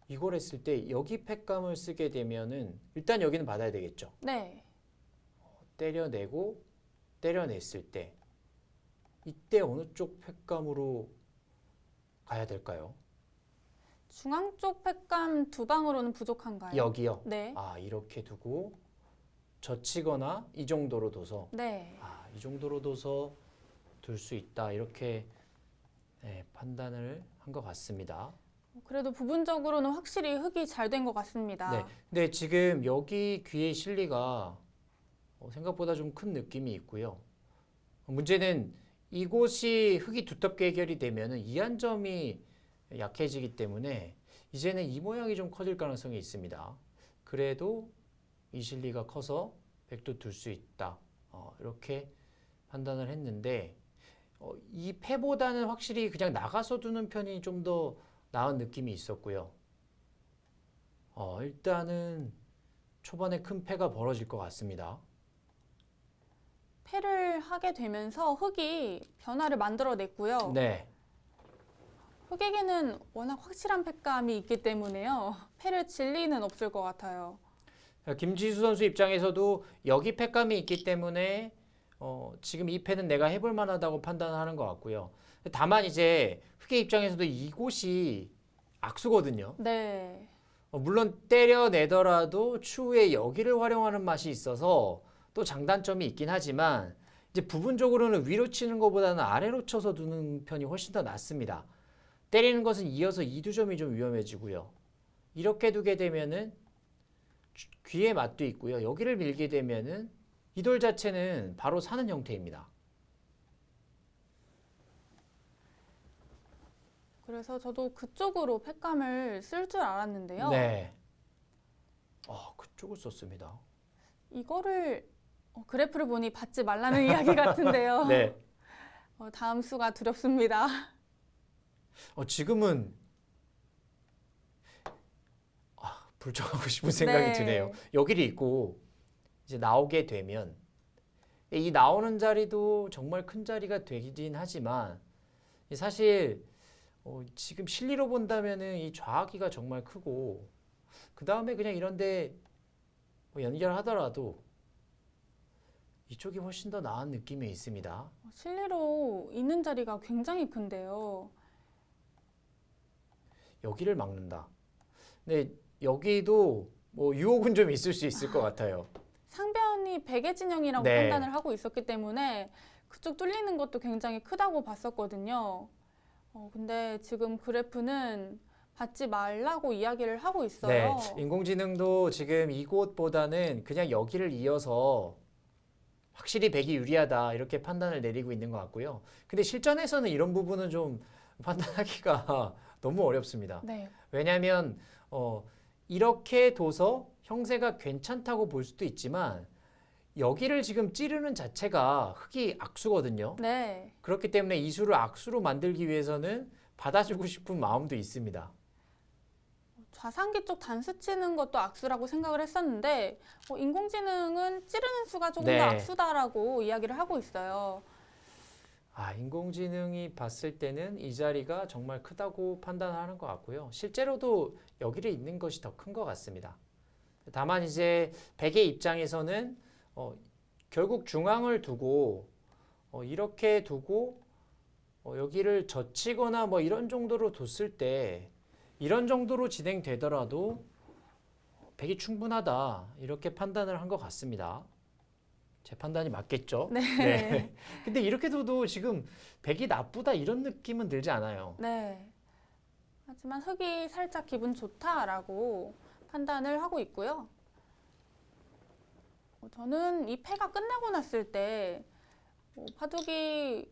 이걸 했을 때 여기 패감을 쓰게 되면은 일단 여기는 받아야 되겠죠. 네. 때려내고 때려냈을 때 이때 어느 쪽 패감으로 가야 될까요? 중앙 쪽 팩감 두 방으로는 부족한가요? 여기요. 네. 이렇게 두고 젖히거나 이 정도로 둬서 네. 이 정도로 둬서 둘 수 있다 이렇게 판단을 한 것 같습니다. 그래도 부분적으로는 확실히 흙이 잘 된 것 같습니다. 네, 근데 지금 여기 귀의 실리가 생각보다 좀 큰 느낌이 있고요. 문제는 이곳이 흙이 두텁게 해결이 되면은 이 한 점이 약해지기 때문에 이제는 이 모양이 좀 커질 가능성이 있습니다. 그래도 이 실리가 커서 백도 둘 수 있다. 이렇게 판단을 했는데 이 패보다는 확실히 그냥 나가서 두는 편이 좀 더 나은 느낌이 있었고요. 일단은 초반에 큰 패가 벌어질 것 같습니다. 패를 하게 되면서 흑이 변화를 만들어냈고요. 네. 흑에게는 워낙 확실한 패감이 있기 때문에요. 패를 질 리는 없을 것 같아요. 김지수 선수 입장에서도 여기 패감이 있기 때문에 지금 이 패는 내가 해볼 만하다고 판단하는 것 같고요. 다만 이제 흑의 입장에서도 이곳이 악수거든요. 네. 물론 때려내더라도 추후에 여기를 활용하는 맛이 있어서 또 장단점이 있긴 하지만 이제 부분적으로는 위로 치는 것보다는 아래로 쳐서 두는 편이 훨씬 더 낫습니다. 때리는 것은 이어서 2두점이 좀 위험해지고요. 이렇게 두게 되면은 귀에 맛도 있고요. 여기를 밀게 되면은 이 돌 자체는 바로 사는 형태입니다. 그래서 저도 그쪽으로 패감을 쓸 줄 알았는데요. 네. 그쪽을 썼습니다. 이거를 그래프를 보니 받지 말라는 이야기 같은데요. 네. 다음 수가 두렵습니다. 지금은 불청하고 싶은 생각이 네. 드네요. 여기를 있고 이제 나오게 되면 이 나오는 자리도 정말 큰 자리가 되긴 하지만 사실 지금 실리로 본다면은 이 좌하기가 정말 크고 그 다음에 그냥 이런데 연결하더라도 이쪽이 훨씬 더 나은 느낌이 있습니다. 실리로 있는 자리가 굉장히 큰데요. 여기를 막는다. 근데 여기도 유혹은 좀 있을 수 있을 것 같아요. 상변이 베개 진영이라고 네. 판단을 하고 있었기 때문에 그쪽 뚫리는 것도 굉장히 크다고 봤었거든요. 근데 지금 그래프는 받지 말라고 이야기를 하고 있어요. 네, 인공지능도 지금 이곳보다는 그냥 여기를 이어서 확실히 백이 유리하다 이렇게 판단을 내리고 있는 것 같고요. 근데 실전에서는 이런 부분은 좀 판단하기가 너무 어렵습니다. 네. 왜냐하면 이렇게 둬서 형세가 괜찮다고 볼 수도 있지만 여기를 지금 찌르는 자체가 흑이 악수거든요. 네. 그렇기 때문에 이 수를 악수로 만들기 위해서는 받아주고 싶은 마음도 있습니다. 좌상기 쪽 단수 치는 것도 악수라고 생각을 했었는데 인공지능은 찌르는 수가 조금 네. 더 악수다라고 이야기를 하고 있어요. 인공지능이 봤을 때는 이 자리가 정말 크다고 판단하는 것 같고요. 실제로도 여기를 있는 것이 더 큰 것 같습니다. 다만 이제 백의 입장에서는 결국 중앙을 두고 이렇게 두고 여기를 젖히거나 뭐 이런 정도로 뒀을 때 이런 정도로 진행되더라도 백이 충분하다 이렇게 판단을 한 것 같습니다. 제 판단이 맞겠죠? 네. 근데 이렇게 둬도 지금 백이 나쁘다 이런 느낌은 들지 않아요. 네. 하지만 흑이 살짝 기분 좋다라고 판단을 하고 있고요. 저는 이 패가 끝나고 났을 때 바둑이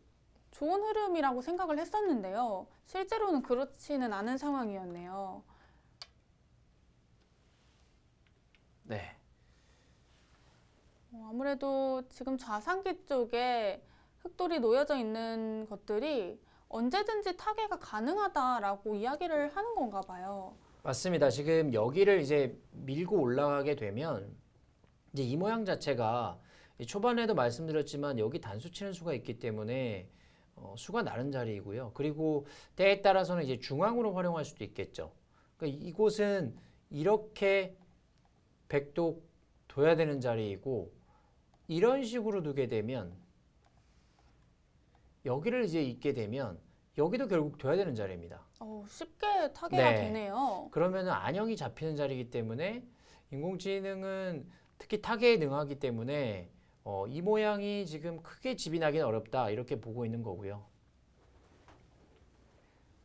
좋은 흐름이라고 생각을 했었는데요. 실제로는 그렇지는 않은 상황이었네요. 네. 아무래도 지금 좌상기 쪽에 흑돌이 놓여져 있는 것들이 언제든지 타개가 가능하다라고 이야기를 하는 건가 봐요. 맞습니다. 지금 여기를 이제 밀고 올라가게 되면 이제 이 모양 자체가 초반에도 말씀드렸지만 여기 단수 치는 수가 있기 때문에 수가 나는 자리이고요. 그리고 때에 따라서는 이제 중앙으로 활용할 수도 있겠죠. 그러니까 이곳은 이렇게 백도 둬야 되는 자리이고 이런 식으로 두게 되면 여기를 이제 있게 되면 여기도 결국 둬야 되는 자리입니다. 쉽게 타개가 네. 되네요. 그러면은 안형이 잡히는 자리이기 때문에 인공지능은 특히 타개에 능하기 때문에 이 모양이 지금 크게 집이 나기는 어렵다 이렇게 보고 있는 거고요.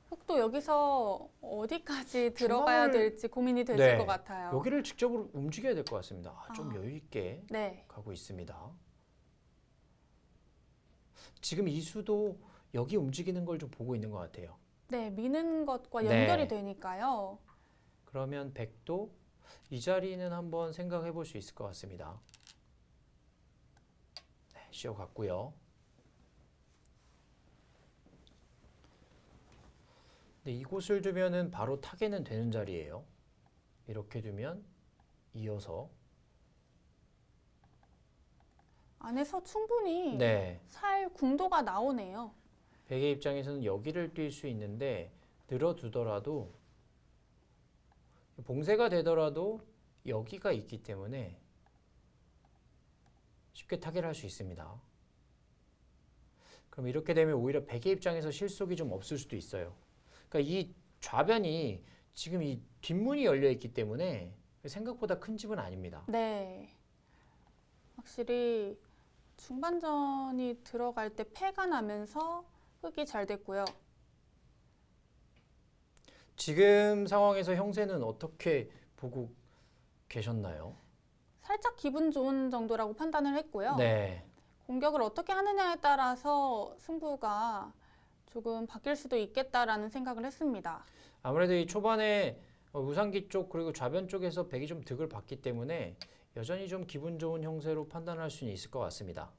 흑도 여기서 어디까지 들어가야 될지 고민이 되실 네. 것 같아요. 여기를 직접으로 움직여야 될 것 같습니다. 좀 여유 있게 네. 가고 있습니다. 지금 이 수도 여기 움직이는 걸 좀 보고 있는 것 같아요. 네, 미는 것과 네. 연결이 되니까요. 그러면 백도 이 자리는 한번 생각해 볼 수 있을 것 같습니다. 네, 쉬어갔고요. 근데 이곳을 두면은 바로 타개는 되는 자리예요. 이렇게 두면 이어서 안에서 충분히 네. 살 궁도가 나오네요. 백의 입장에서는 여기를 뛸 수 있는데 늘어두더라도 봉쇄가 되더라도 여기가 있기 때문에 쉽게 타개를 할 수 있습니다. 그럼 이렇게 되면 오히려 백의 입장에서 실속이 좀 없을 수도 있어요. 그러니까 이 좌변이 지금 이 뒷문이 열려 있기 때문에 생각보다 큰 집은 아닙니다. 네. 확실히 중반전이 들어갈 때 패가 나면서 흙이 잘 됐고요. 지금 상황에서 형세는 어떻게 보고 계셨나요? 살짝 기분 좋은 정도라고 판단을 했고요. 네. 공격을 어떻게 하느냐에 따라서 승부가 조금 바뀔 수도 있겠다라는 생각을 했습니다. 아무래도 이 초반에 우상기 쪽 그리고 좌변 쪽에서 백이 좀 득을 봤기 때문에 여전히 좀 기분 좋은 형세로 판단할 수는 있을 것 같습니다.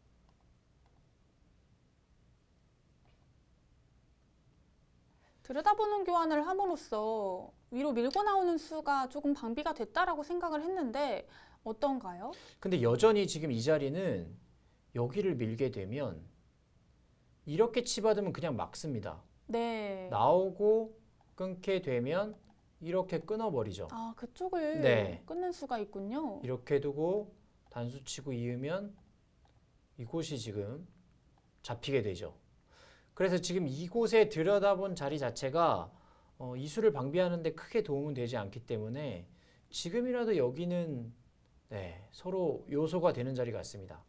들여다보는 교환을 함으로써 위로 밀고 나오는 수가 조금 방비가 됐다라고 생각을 했는데 어떤가요? 근데 여전히 지금 이 자리는 여기를 밀게 되면 이렇게 치받으면 그냥 막습니다. 네. 나오고 끊게 되면 이렇게 끊어버리죠. 아, 그쪽을 네. 끊는 수가 있군요. 이렇게 두고 단수 치고 이으면 이곳이 지금 잡히게 되죠. 그래서 지금 이곳에 들여다본 자리 자체가 이 수를 방비하는 데 크게 도움은 되지 않기 때문에 지금이라도 여기는 네, 서로 요소가 되는 자리 같습니다.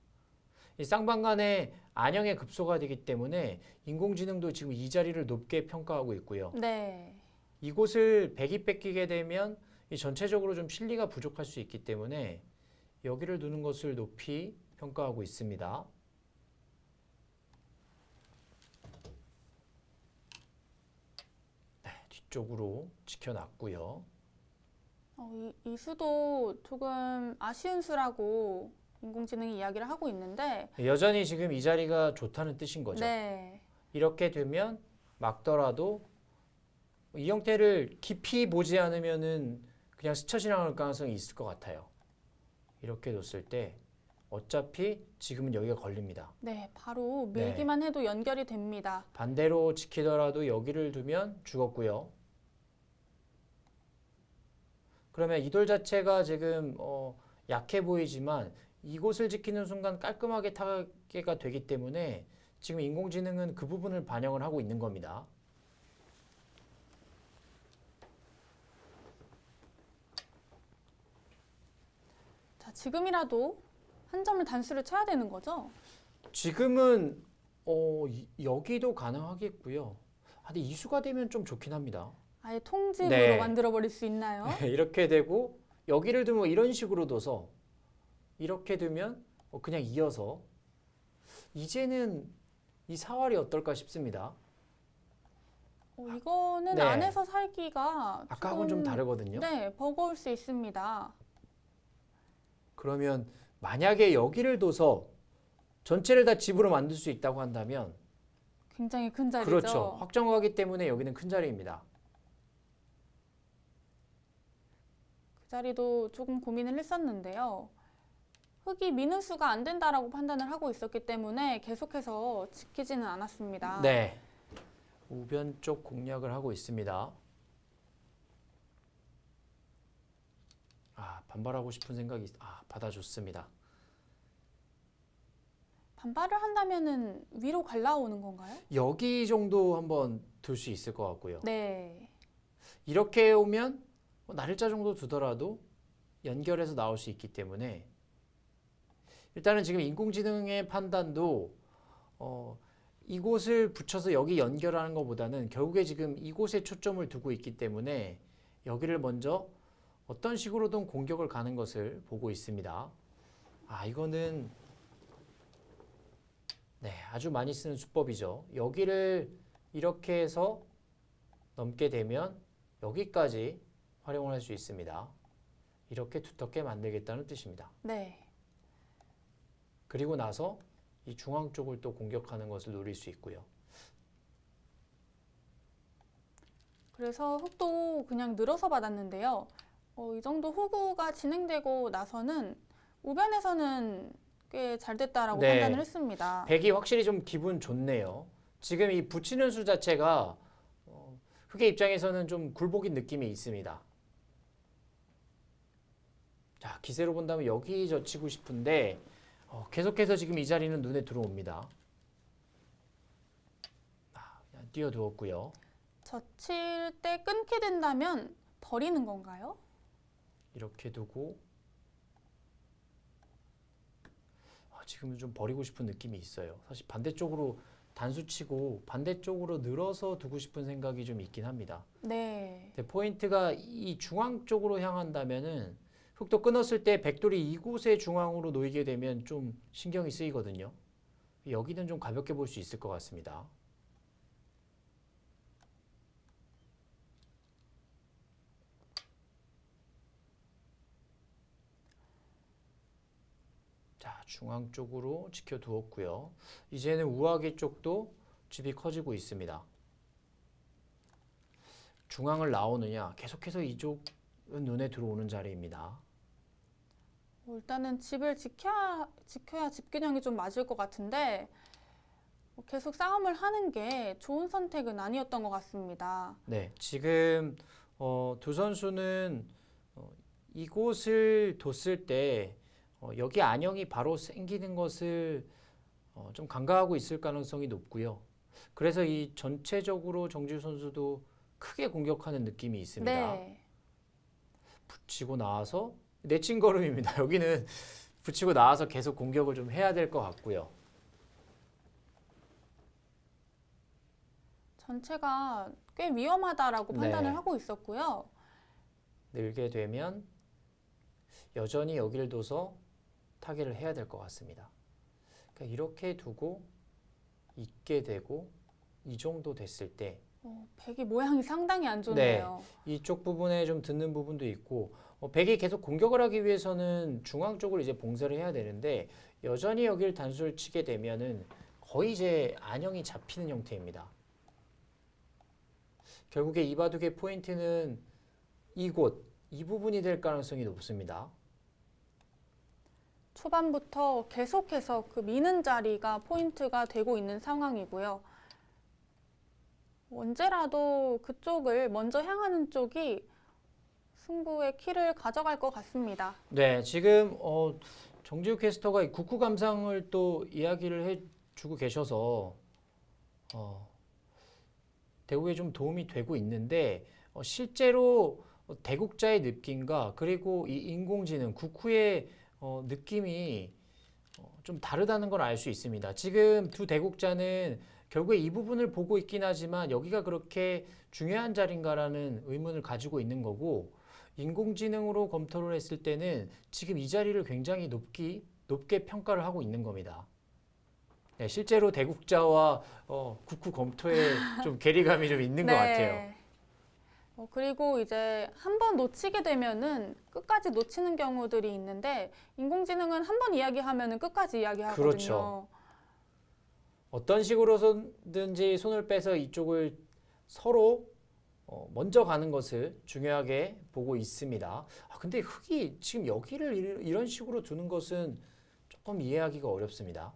이 쌍방간에 안형의 급소가 되기 때문에 인공지능도 지금 이 자리를 높게 평가하고 있고요. 네. 이곳을 백이 뺏기게 되면 이 전체적으로 좀 실리가 부족할 수 있기 때문에 여기를 두는 것을 높이 평가하고 있습니다. 네, 뒤쪽으로 지켜놨고요. 이 수도 조금 아쉬운 수라고 인공지능이 이야기를 하고 있는데 여전히 지금 이 자리가 좋다는 뜻인 거죠. 네. 이렇게 되면 막더라도 이 형태를 깊이 보지 않으면은 그냥 스쳐 지나갈 가능성이 있을 것 같아요. 이렇게 뒀을 때 어차피 지금은 여기가 걸립니다. 네, 바로 밀기만 해도 연결이 됩니다. 반대로 지키더라도 여기를 두면 죽었고요. 그러면 이 돌 자체가 지금 약해 보이지만 이곳을 지키는 순간 깔끔하게 타개가 되기 때문에 지금 인공지능은 그 부분을 반영을 하고 있는 겁니다. 자, 지금이라도 한 점을 단수를 쳐야 되는 거죠? 지금은 여기도 가능하겠고요. 근데 이수가 되면 좀 좋긴 합니다. 아예 통집으로 네. 만들어버릴 수 있나요? 이렇게 되고 여기를 두면 이런 식으로 둬서 이렇게 두면 그냥 이어서 이제는 이 사활이 어떨까 싶습니다. 이거는 네. 안에서 살기가 아까하고는 좀 다르거든요. 네, 버거울 수 있습니다. 그러면 만약에 여기를 둬서 전체를 다 집으로 만들 수 있다고 한다면 굉장히 큰 자리죠. 그렇죠. 확정하기 때문에 여기는 큰 자리입니다. 그 자리도 조금 고민을 했었는데요. 흙이 미는 수가 안 된다라고 판단을 하고 있었기 때문에 계속해서 지키지는 않았습니다. 네. 우변 쪽 공략을 하고 있습니다. 반발하고 싶은 생각이 받아줬습니다. 반발을 한다면은 위로 갈라오는 건가요? 여기 정도 한번 둘 수 있을 것 같고요. 네. 이렇게 오면 날일자 정도 두더라도 연결해서 나올 수 있기 때문에 일단은 지금 인공지능의 판단도 이곳을 붙여서 여기 연결하는 것보다는 결국에 지금 이곳에 초점을 두고 있기 때문에 여기를 먼저 어떤 식으로든 공격을 가는 것을 보고 있습니다. 이거는 네, 아주 많이 쓰는 수법이죠. 여기를 이렇게 해서 넘게 되면 여기까지 활용을 할 수 있습니다. 이렇게 두텁게 만들겠다는 뜻입니다. 네. 그리고 나서 이 중앙 쪽을 또 공격하는 것을 노릴 수 있고요. 그래서 흙도 그냥 늘어서 받았는데요. 이 정도 호구가 진행되고 나서는 우변에서는 꽤 잘 됐다라고 네. 판단을 했습니다. 백이 확실히 좀 기분 좋네요. 지금 이 붙이는 수 자체가 흑의 입장에서는 좀 굴복인 느낌이 있습니다. 자, 기세로 본다면 여기 젖히고 싶은데 계속해서 지금 이 자리는 눈에 들어옵니다. 그냥 띄워두었고요. 젖힐 때 끊게 된다면 버리는 건가요? 이렇게 두고 지금은 좀 버리고 싶은 느낌이 있어요. 사실 반대쪽으로 단수 치고 반대쪽으로 늘어서 두고 싶은 생각이 좀 있긴 합니다. 네. 근데 포인트가 이 중앙 쪽으로 향한다면은 흑도 끊었을 때 백돌이 이곳의 중앙으로 놓이게 되면 좀 신경이 쓰이거든요. 여기는 좀 가볍게 볼 수 있을 것 같습니다. 자, 중앙 쪽으로 지켜두었고요. 이제는 우아기 쪽도 집이 커지고 있습니다. 중앙을 나오느냐, 계속해서 이쪽은 눈에 들어오는 자리입니다. 일단은 집을 지켜야 집균형이 좀 맞을 것 같은데 계속 싸움을 하는 게 좋은 선택은 아니었던 것 같습니다. 네, 지금 두 선수는 이곳을 뒀을 때 여기 안형이 바로 생기는 것을 좀 간과하고 있을 가능성이 높고요. 그래서 이 전체적으로 정지우 선수도 크게 공격하는 느낌이 있습니다. 네. 붙이고 나와서 내친 걸음입니다. 여기는 붙이고 나와서 계속 공격을 좀 해야 될 것 같고요. 전체가 꽤 위험하다라고 네. 판단을 하고 있었고요. 늘게 되면 여전히 여기를 둬서 타개를 해야 될 것 같습니다. 그러니까 이렇게 두고 있게 되고 이 정도 됐을 때 백이 모양이 상당히 안 좋네요. 이쪽 부분에 좀 듣는 부분도 있고 백이 계속 공격을 하기 위해서는 중앙 쪽을 이제 봉쇄를 해야 되는데 여전히 여기를 단수를 치게 되면은 거의 이제 안형이 잡히는 형태입니다. 결국에 이 바둑의 포인트는 이곳, 이 부분이 될 가능성이 높습니다. 초반부터 계속해서 그 미는 자리가 포인트가 되고 있는 상황이고요. 언제라도 그쪽을 먼저 향하는 쪽이 승부의 키를 가져갈 것 같습니다. 네, 지금 정지우 캐스터가 이 국구 감상을 또 이야기를 해주고 계셔서 대구에 좀 도움이 되고 있는데 실제로 대국자의 느낌과 그리고 이 인공지능 국후의 느낌이 좀 다르다는 걸 알 수 있습니다. 지금 두 대국자는 결국에 이 부분을 보고 있긴 하지만 여기가 그렇게 중요한 자리인가라는 의문을 가지고 있는 거고 인공지능으로 검토를 했을 때는 지금 이 자리를 굉장히 높게 평가를 하고 있는 겁니다. 네, 실제로 대국자와 국후 검토에 좀 괴리감이 좀 있는 것 같아요. 그리고 이제 한 번 놓치게 되면은 끝까지 놓치는 경우들이 있는데 인공지능은 한 번 이야기하면은 끝까지 이야기하거든요. 그렇죠. 어떤 식으로든지 손을 빼서 이쪽을 서로 먼저 가는 것을 중요하게 보고 있습니다. 근데 흑이 지금 여기를 이런 식으로 두는 것은 조금 이해하기가 어렵습니다.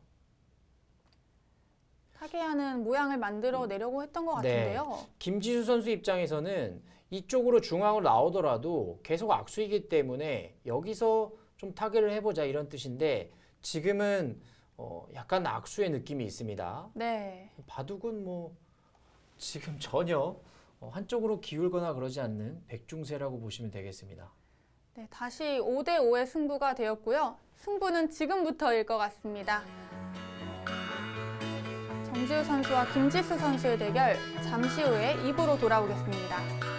타개하는 모양을 만들어 내려고 했던 것 같은데요. 김지수 선수 입장에서는 이쪽으로 중앙으로 나오더라도 계속 악수이기 때문에 여기서 좀 타개를 해보자 이런 뜻인데 지금은 약간 악수의 느낌이 있습니다. 네. 바둑은 뭐 지금 전혀 한쪽으로 기울거나 그러지 않는 백중세라고 보시면 되겠습니다. 네, 다시 5대5의 승부가 되었고요. 승부는 지금부터일 것 같습니다. 정지우 선수와 김지수 선수의 대결 잠시 후에 2부로 돌아오겠습니다.